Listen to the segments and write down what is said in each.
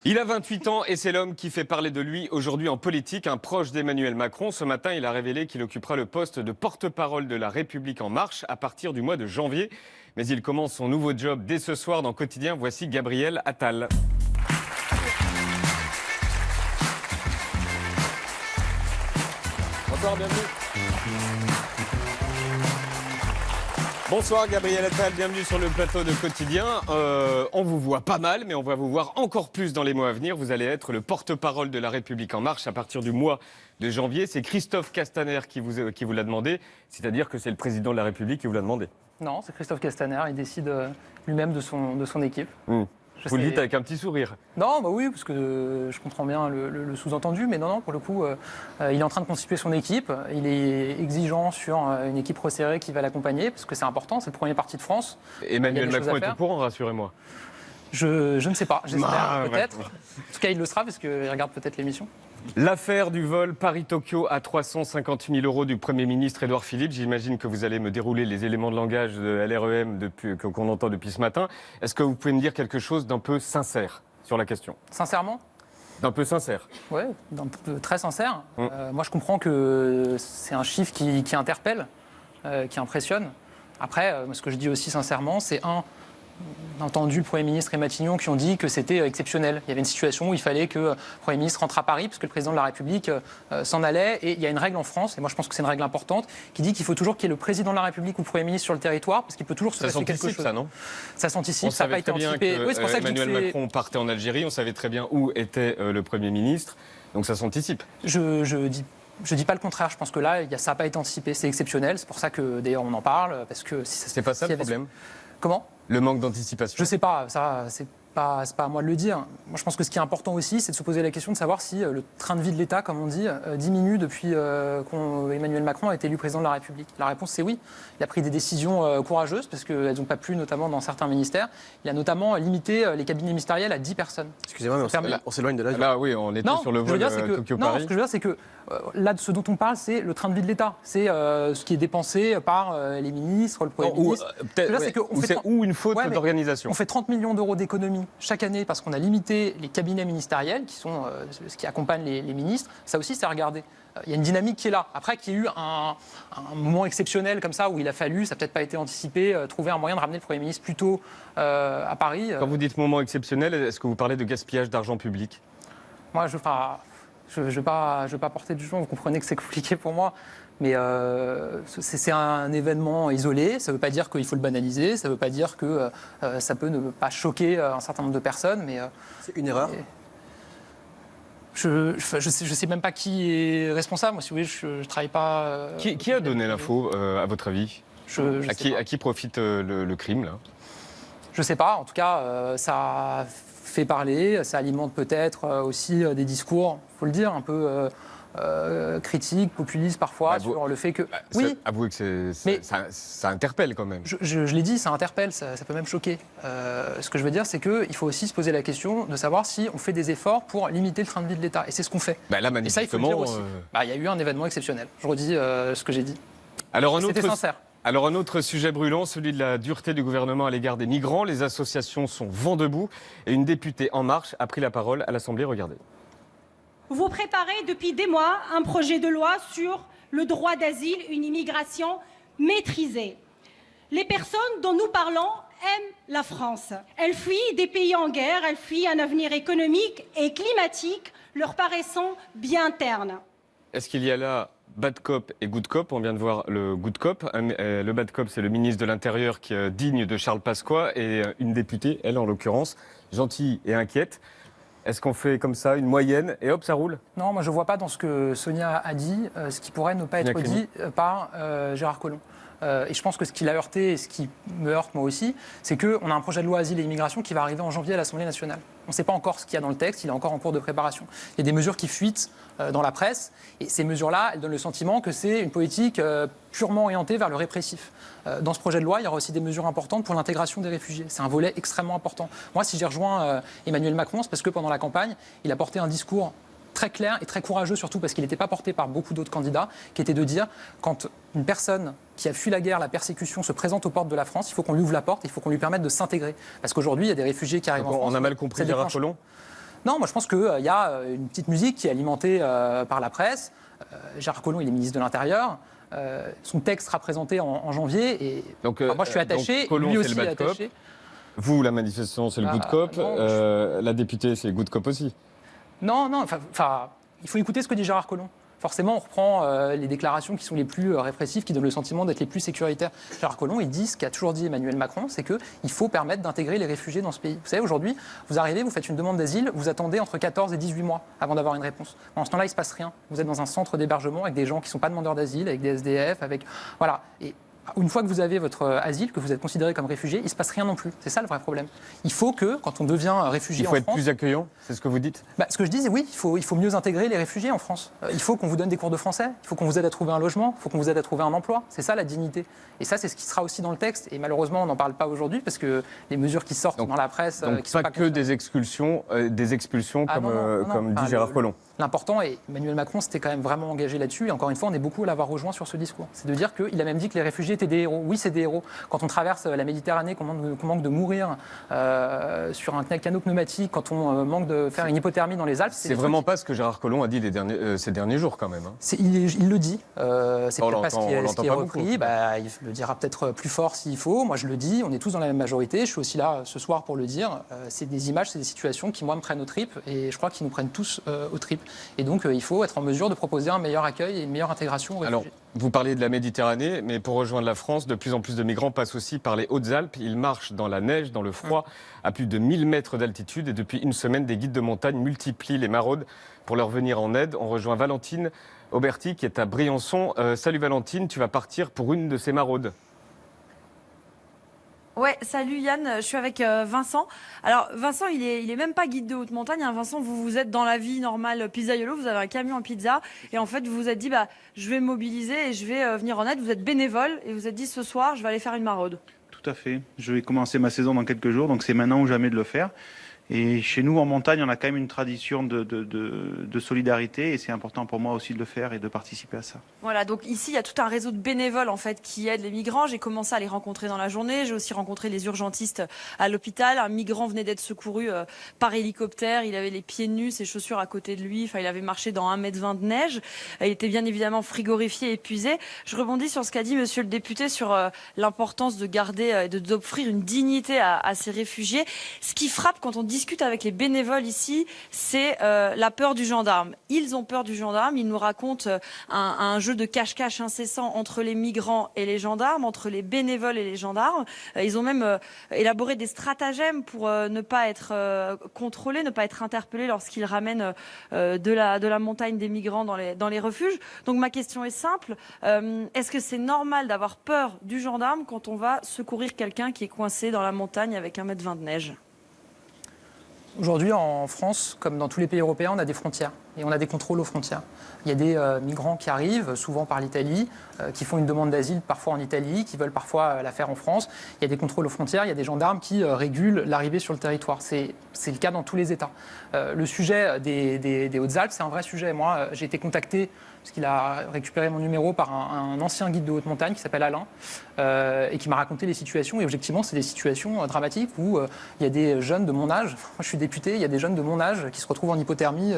Il a 28 ans et c'est l'homme qui fait parler de lui aujourd'hui en politique. Un proche d'Emmanuel Macron, ce matin, il a révélé qu'il occupera le poste de porte-parole de La République En Marche à partir du mois de janvier. Mais il commence son nouveau job dès ce soir dans Quotidien. Voici Gabriel Attal. Bonsoir, bienvenue. Bonsoir Gabriel Attal, bienvenue sur le plateau de Quotidien. On vous voit pas mal, mais on va vous voir encore plus dans les mois à venir. Vous allez être le porte-parole de La République En Marche à partir du mois de janvier. C'est Christophe Castaner qui vous l'a demandé, c'est-à-dire que c'est le président de la République qui vous l'a demandé. Non, c'est Christophe Castaner, il décide lui-même de son équipe. Vous le dites avec un petit sourire. Non, bah oui, parce que je comprends bien le sous-entendu, mais non, pour le coup, il est en train de constituer son équipe. Il est exigeant sur une équipe resserrée qui va l'accompagner, parce que c'est important, c'est le premier parti de France. Emmanuel Macron est au courant, rassurez-moi. Je ne sais pas, j'espère peut-être. Ouais. En tout cas, il le sera, parce qu'il regarde peut-être l'émission. L'affaire du vol Paris-Tokyo à 350 000 € du Premier ministre Édouard Philippe. J'imagine que vous allez me dérouler les éléments de langage de LREM qu'on entend depuis ce matin. Est-ce que vous pouvez me dire quelque chose d'un peu sincère sur la question ? Sincèrement ? D'un peu sincère. Oui, très sincère. Moi, je comprends que c'est un chiffre qui interpelle, qui impressionne. Après, ce que je dis aussi sincèrement, c'est entendu le Premier ministre et Matignon qui ont dit que c'était exceptionnel. Il y avait une situation où il fallait que le Premier ministre rentre à Paris parce que le président de la République s'en allait. Et il y a une règle en France, et moi je pense que c'est une règle importante, qui dit qu'il faut toujours qu'il y ait le président de la République ou le Premier ministre sur le territoire parce qu'il peut toujours se passer quelque chose. Ça, non ? Ça s'anticipe, ça n'a pas été anticipé. Oui, c'est pour ça que Emmanuel Macron partait en Algérie, on savait très bien où était le Premier ministre, donc ça s'anticipe. Je dis pas le contraire, je pense que là, ça n'a pas été anticipé, c'est exceptionnel, c'est pour ça que d'ailleurs on en parle. Parce que c'est pas ça le problème ? Comment ? Le manque d'anticipation. Je sais pas, ça c'est pas à moi de le dire. Moi je pense que ce qui est important aussi, c'est de se poser la question de savoir si le train de vie de l'État, comme on dit, diminue depuis qu'Emmanuel Macron a été élu président de la République. La réponse c'est oui. Il a pris des décisions courageuses parce qu'elles n'ont pas plu, notamment dans certains ministères. Il a notamment limité les cabinets ministériels à 10 personnes. Excusez-moi, mais on s'éloigne de là. Là oui, on était sur le vol Tokyo-Paris. Non, ce que je veux dire c'est que là, ce dont on parle, c'est le train de vie de l'État. C'est ce qui est dépensé par les ministres, le Premier ministre. Ou une faute d'organisation. On fait 30 millions d'euros d'économies chaque année parce qu'on a limité les cabinets ministériels, qui sont ce qui accompagne les ministres. Ça aussi, c'est à regarder. Il y a une dynamique qui est là. Après, qu'il y ait eu un moment exceptionnel comme ça, où il a fallu, ça n'a peut-être pas été anticipé, trouver un moyen de ramener le Premier ministre plus tôt à Paris. Quand vous dites moment exceptionnel, est-ce que vous parlez de gaspillage d'argent public ? Moi, je ne vais pas porter de jugement, vous comprenez que c'est compliqué pour moi. Mais c'est un événement isolé, ça ne veut pas dire qu'il faut le banaliser, ça ne veut pas dire que ça peut ne pas choquer un certain nombre de personnes. Mais c'est une erreur. Je sais même pas qui est responsable. Moi, si vous voulez, je travaille pas. Qui a donné l'info, à votre avis ? À qui profite le crime, là ? Je sais pas. En tout cas, ça fait parler, ça alimente peut-être aussi des discours, faut le dire, un peu critiques, populistes parfois, sur le fait que. Oui. Avouez que ça interpelle quand même. Je l'ai dit, ça interpelle, ça peut même choquer. Ce que je veux dire, c'est qu'il faut aussi se poser la question de savoir si on fait des efforts pour limiter le train de vie de l'État. Et c'est ce qu'on fait. Là, manifestement, et ça, il faut le dire aussi. Il y a eu un événement exceptionnel. Je redis ce que j'ai dit. C'était sincère. Alors un autre sujet brûlant, celui de la dureté du gouvernement à l'égard des migrants. Les associations sont vent debout et une députée En Marche a pris la parole à l'Assemblée. Regardez. Vous préparez depuis des mois un projet de loi sur le droit d'asile, une immigration maîtrisée. Les personnes dont nous parlons aiment la France. Elles fuient des pays en guerre, elles fuient un avenir économique et climatique leur paraissant bien terne. Est-ce qu'il y a là bad cop et good cop ? On vient de voir le good cop. Le bad cop, c'est le ministre de l'Intérieur qui est digne de Charles Pasqua et une députée, elle en l'occurrence, gentille et inquiète. Est-ce qu'on fait comme ça une moyenne et hop, ça roule ? Non, moi je ne vois pas dans ce que Sonia a dit ce qui pourrait ne pas être dit par Gérard Collomb. Et je pense que ce qui l'a heurté et ce qui me heurte moi aussi, c'est qu'on a un projet de loi asile et immigration qui va arriver en janvier à l'Assemblée nationale. On ne sait pas encore ce qu'il y a dans le texte, il est encore en cours de préparation. Il y a des mesures qui fuitent dans la presse, et ces mesures-là, elles donnent le sentiment que c'est une politique purement orientée vers le répressif. Dans ce projet de loi, il y aura aussi des mesures importantes pour l'intégration des réfugiés. C'est un volet extrêmement important. Moi, si j'ai rejoint Emmanuel Macron, c'est parce que pendant la campagne, il a porté un discours très clair et très courageux, surtout parce qu'il n'était pas porté par beaucoup d'autres candidats, qui était de dire, quand une personne qui a fui la guerre, la persécution, se présente aux portes de la France, il faut qu'on lui ouvre la porte, il faut qu'on lui permette de s'intégrer. Parce qu'aujourd'hui, il y a des réfugiés qui arrivent en France. On a mal compris Gérard Collomb ? Non, moi je pense qu'il y a une petite musique qui est alimentée par la presse. Gérard Collomb, il est ministre de l'Intérieur. Son texte sera présenté en janvier. Et donc, moi je suis attaché, Collomb, lui aussi c'est le est bad cop. attaché. Vous, la manifestation, c'est le good cop. non, La députée, c'est le good cop aussi. Non, il faut écouter ce que dit Gérard Collomb. Forcément, on reprend les déclarations qui sont les plus répressives, qui donnent le sentiment d'être les plus sécuritaires. Gérard Collomb, il dit ce qu'a toujours dit Emmanuel Macron, c'est qu'il faut permettre d'intégrer les réfugiés dans ce pays. Vous savez, aujourd'hui, vous arrivez, vous faites une demande d'asile, vous attendez entre 14 et 18 mois avant d'avoir une réponse. Pendant ce temps-là, il ne se passe rien. Vous êtes dans un centre d'hébergement avec des gens qui ne sont pas demandeurs d'asile, avec des SDF, avec... Voilà. Et une fois que vous avez votre asile, que vous êtes considéré comme réfugié, il ne se passe rien non plus. C'est ça le vrai problème. Il faut que, quand on devient réfugié en France... Il faut être plus accueillant, c'est ce que vous dites? Ce que je dis, c'est oui, il faut mieux intégrer les réfugiés en France. Il faut qu'on vous donne des cours de français, il faut qu'on vous aide à trouver un logement, il faut qu'on vous aide à trouver un emploi. C'est ça la dignité. Et ça, c'est ce qui sera aussi dans le texte. Et malheureusement, on n'en parle pas aujourd'hui parce que les mesures qui sortent dans la presse... Donc qui pas sont que des expulsions comme dit Gérard Collomb. L'important, et Emmanuel Macron s'était quand même vraiment engagé là-dessus, et encore une fois, on est beaucoup à l'avoir rejoint sur ce discours. C'est de dire qu'il a même dit que les réfugiés étaient des héros. Oui, c'est des héros. Quand on traverse la Méditerranée, qu'on manque de mourir sur un canot pneumatique, quand on manque de faire une hypothermie dans les Alpes... C'est vraiment pas ce que Gérard Collomb a dit ces derniers jours quand même. Il le dit. C'est peut-être pas ce qui est repris. Beaucoup. Il le dira peut-être plus fort s'il faut. Moi, je le dis. On est tous dans la même majorité. Je suis aussi là ce soir pour le dire. C'est des images, c'est des situations qui, moi, me prennent aux tripes. Et je crois qu'ils nous prennent tous aux tripes. Et donc, il faut être en mesure de proposer un meilleur accueil et une meilleure intégration aux réfugiés. Alors, vous parliez de la Méditerranée, mais pour rejoindre la France, de plus en plus de migrants passent aussi par les Hautes-Alpes. Ils marchent dans la neige, dans le froid, à plus de 1000 mètres d'altitude. Et depuis une semaine, des guides de montagne multiplient les maraudes pour leur venir en aide. On rejoint Valentine Auberti qui est à Briançon. Salut Valentine, tu vas partir pour une de ces maraudes. Ouais, salut Yann, je suis avec Vincent. Alors Vincent, il est même pas guide de haute montagne. Hein. Vincent, vous êtes dans la vie normale pizzaiolo, vous avez un camion à pizza et en fait vous vous êtes dit je vais me mobiliser et je vais venir en aide. Vous êtes bénévole et vous êtes dit ce soir je vais aller faire une maraude. Tout à fait. Je vais commencer ma saison dans quelques jours, donc c'est maintenant ou jamais de le faire. Et chez nous, en montagne, on a quand même une tradition de solidarité et c'est important pour moi aussi de le faire et de participer à ça. Voilà, donc ici, il y a tout un réseau de bénévoles en fait qui aident les migrants. J'ai commencé à les rencontrer dans la journée. J'ai aussi rencontré les urgentistes à l'hôpital. Un migrant venait d'être secouru par hélicoptère. Il avait les pieds nus, ses chaussures à côté de lui. Enfin, il avait marché dans 1,20 m de neige. Il était bien évidemment frigorifié, épuisé. Je rebondis sur ce qu'a dit monsieur le député sur l'importance de garder, d'offrir une dignité à ces réfugiés. Ce qui frappe quand on discute avec les bénévoles ici, c'est la peur du gendarme. Ils ont peur du gendarme. Ils nous racontent un jeu de cache-cache incessant entre les migrants et les gendarmes, entre les bénévoles et les gendarmes. Ils ont même élaboré des stratagèmes pour ne pas être contrôlés, ne pas être interpellés lorsqu'ils ramènent de la montagne des migrants dans les refuges. Donc ma question est simple. Est-ce que c'est normal d'avoir peur du gendarme quand on va secourir quelqu'un qui est coincé dans la montagne avec 1,20 m de neige ? Aujourd'hui, en France, comme dans tous les pays européens, on a des frontières et on a des contrôles aux frontières. Il y a des migrants qui arrivent, souvent par l'Italie, qui font une demande d'asile parfois en Italie, qui veulent parfois la faire en France. Il y a des contrôles aux frontières, il y a des gendarmes qui régulent l'arrivée sur le territoire. C'est le cas dans tous les États. Le sujet des Hautes-Alpes, c'est un vrai sujet. Moi, j'ai été contacté parce qu'il a récupéré mon numéro par un ancien guide de haute montagne qui s'appelle Alain et qui m'a raconté les situations. Et objectivement, c'est des situations dramatiques où il y a des jeunes de mon âge, moi je suis député, il y a des jeunes de mon âge qui se retrouvent en hypothermie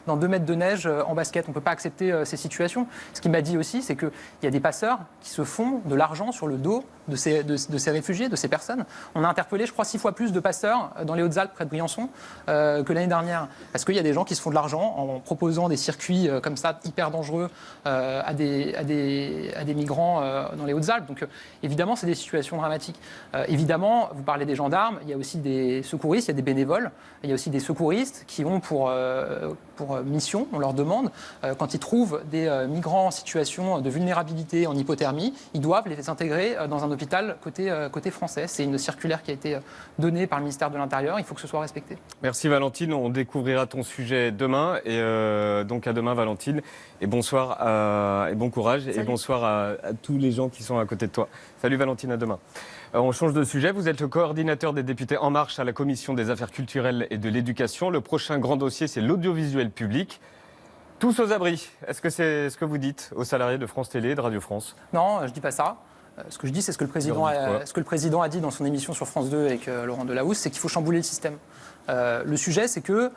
dans 2 mètres de neige en basket. On ne peut pas accepter ces situations. Ce qu'il m'a dit aussi, c'est qu'il y a des passeurs qui se font de l'argent sur le dos de ces réfugiés, de ces personnes. On a interpellé, je crois, 6 fois plus de passeurs dans les Hautes-Alpes, près de Briançon, que l'année dernière. Parce qu'il y a des gens qui se font de l'argent en proposant des circuits comme ça, hyper dangereux à des migrants dans les Hautes-Alpes. Donc évidemment, c'est des situations dramatiques. Évidemment, vous parlez des gendarmes, il y a aussi des secouristes, il y a des bénévoles, il y a aussi des secouristes qui ont pour mission, on leur demande, quand ils trouvent des migrants en situation de vulnérabilité, en hypothermie, ils doivent les intégrer dans un hôpital côté français. C'est une circulaire qui a été donnée par le ministère de l'Intérieur, il faut que ce soit respecté. Merci Valentine, on découvrira ton sujet demain. Et donc à demain Valentine. Et bonsoir et bon courage. Salut. Et bonsoir à tous les gens qui sont à côté de toi. Salut Valentine, à demain. On change de sujet. Vous êtes le coordinateur des députés En Marche à la Commission des Affaires culturelles et de l'Éducation. Le prochain grand dossier, c'est l'audiovisuel public. Tous aux abris. Est-ce que c'est ce que vous dites aux salariés de France Télé, de Radio France ? Non, je ne dis pas ça. Ce que je dis, c'est ce que le président a dit dans son émission sur France 2 avec Laurent Delahousse, c'est qu'il faut chambouler le système. Le sujet, c'est que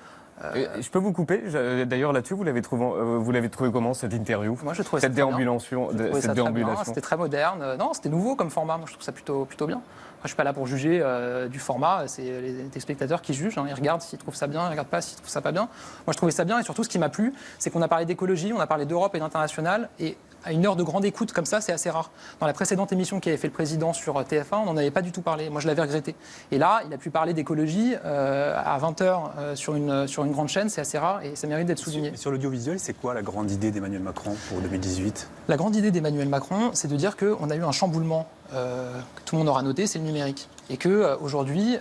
Je peux vous couper? D'ailleurs, là-dessus, vous l'avez trouvé comment, cette interview? Moi, je trouvais cette ça très bien. déambulation. Cette déambulation. C'était très moderne. Non, c'était nouveau comme format. Moi, je trouve ça plutôt bien. Après, je ne suis pas là pour juger du format. C'est les spectateurs qui jugent. Hein. Ils regardent s'ils trouvent ça bien, ils ne regardent pas s'ils trouvent ça pas bien. Moi, je trouvais ça bien. Et surtout, ce qui m'a plu, c'est qu'on a parlé d'écologie, on a parlé d'Europe et d'international. Et à une heure de grande écoute comme ça, c'est assez rare. Dans la précédente émission qu'avait fait le président sur TF1, on n'en avait pas du tout parlé. Moi, je l'avais regretté. Et là, il a pu parler d'écologie à 20h sur une grande chaîne. C'est assez rare et ça mérite d'être souligné. Sur l'audiovisuel, c'est quoi la grande idée d'Emmanuel Macron pour 2018 ? La grande idée d'Emmanuel Macron, c'est de dire qu'on a eu un chamboulement que tout le monde aura noté, c'est le numérique. Et qu'aujourd'hui,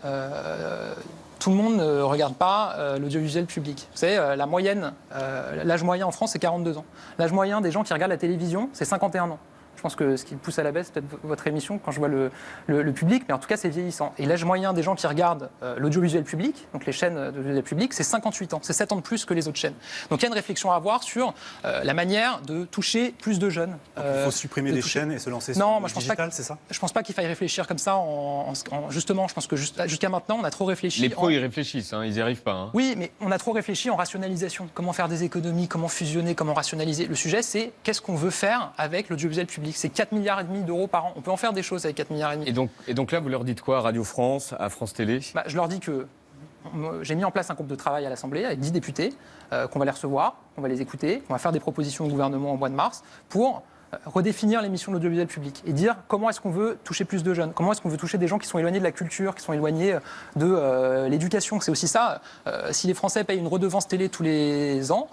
tout le monde ne regarde pas l'audiovisuel public. Vous savez, l'âge moyen en France, c'est 42 ans. L'âge moyen des gens qui regardent la télévision, c'est 51 ans. Je pense que ce qui pousse à la baisse, peut-être votre émission, quand je vois le public, mais en tout cas, c'est vieillissant. Et l'âge moyen des gens qui regardent l'audiovisuel public, donc les chaînes d'audiovisuel public, c'est 58 ans. C'est 7 ans de plus que les autres chaînes. Donc il y a une réflexion à avoir sur la manière de toucher plus de jeunes. Il faut supprimer des chaînes et se lancer sur le digital, c'est ça ? Je ne pense pas qu'il faille réfléchir comme ça. Justement, je pense que jusqu'à maintenant, on a trop réfléchi. Les pros, ils réfléchissent, hein, ils n'y arrivent pas. Hein. Oui, mais on a trop réfléchi en rationalisation. Comment faire des économies, comment fusionner, comment rationaliser. Le sujet, c'est qu'est-ce qu'on veut faire avec l'audiovisuel public. C'est 4,5 milliards d'euros par an. On peut en faire des choses avec 4,5 milliards. Et donc là, vous leur dites quoi à Radio France, à France Télé ? Je leur dis que j'ai mis en place un groupe de travail à l'Assemblée avec 10 députés, qu'on va les recevoir, qu'on va les écouter, qu'on va faire des propositions au gouvernement en mois de mars pour redéfinir les missions de l'audiovisuel public et dire comment est-ce qu'on veut toucher plus de jeunes, comment est-ce qu'on veut toucher des gens qui sont éloignés de la culture, qui sont éloignés de l'éducation. C'est aussi ça, si les Français payent une redevance télé tous les ans,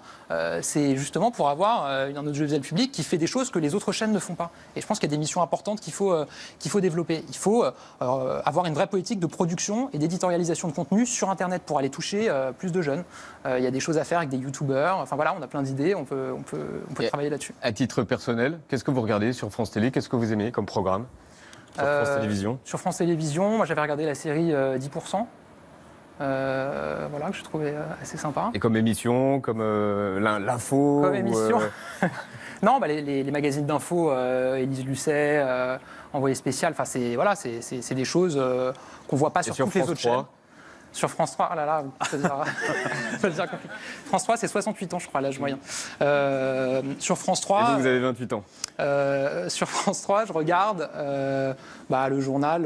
c'est justement pour avoir un audiovisuel public qui fait des choses que les autres chaînes ne font pas. Et je pense qu'il y a des missions importantes qu'il faut développer. Il faut avoir une vraie politique de production et d'éditorialisation de contenu sur Internet pour aller toucher plus de jeunes. Il y a des choses à faire avec des youtubeurs. Enfin voilà, on a plein d'idées, on peut travailler là-dessus. À titre personnel, qu'est-ce que vous regardez sur France Télé? Qu'est-ce que vous aimez comme programme sur France Télévisions? Sur France Télévisions, moi j'avais regardé la série 10%. Voilà, que je trouvais assez sympa. Et comme émission, comme l'info? Comme émission Non, les magazines d'info, Élise Lucet, Envoyé spécial, c'est des choses qu'on ne voit pas sur toutes les autres chaînes. Sur France 3, oh là là, ça veut dire compliqué. France 3, c'est 68 ans, je crois, l'âge moyen. Sur France 3... Et vous avez 28 ans. Sur France 3, je regarde le journal...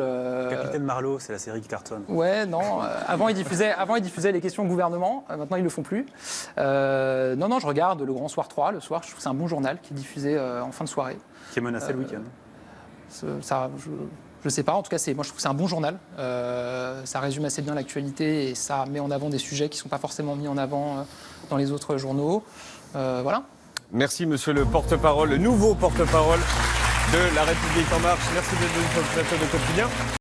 Capitaine Marlowe, c'est la série qui cartonne. Ouais, non. Avant, ils diffusaient les questions au gouvernement. Maintenant, ils ne le font plus. Non, je regarde le Grand Soir 3, le soir. Je trouve que c'est un bon journal qui est diffusé en fin de soirée. Qui est menacé le week-end. Je ne sais pas, en tout cas, moi je trouve que c'est un bon journal. Ça résume assez bien l'actualité et ça met en avant des sujets qui ne sont pas forcément mis en avant dans les autres journaux. Voilà. Merci, monsieur le porte-parole, le nouveau porte-parole de La République En Marche. Merci d'être venu sur le plateau de Quotidien.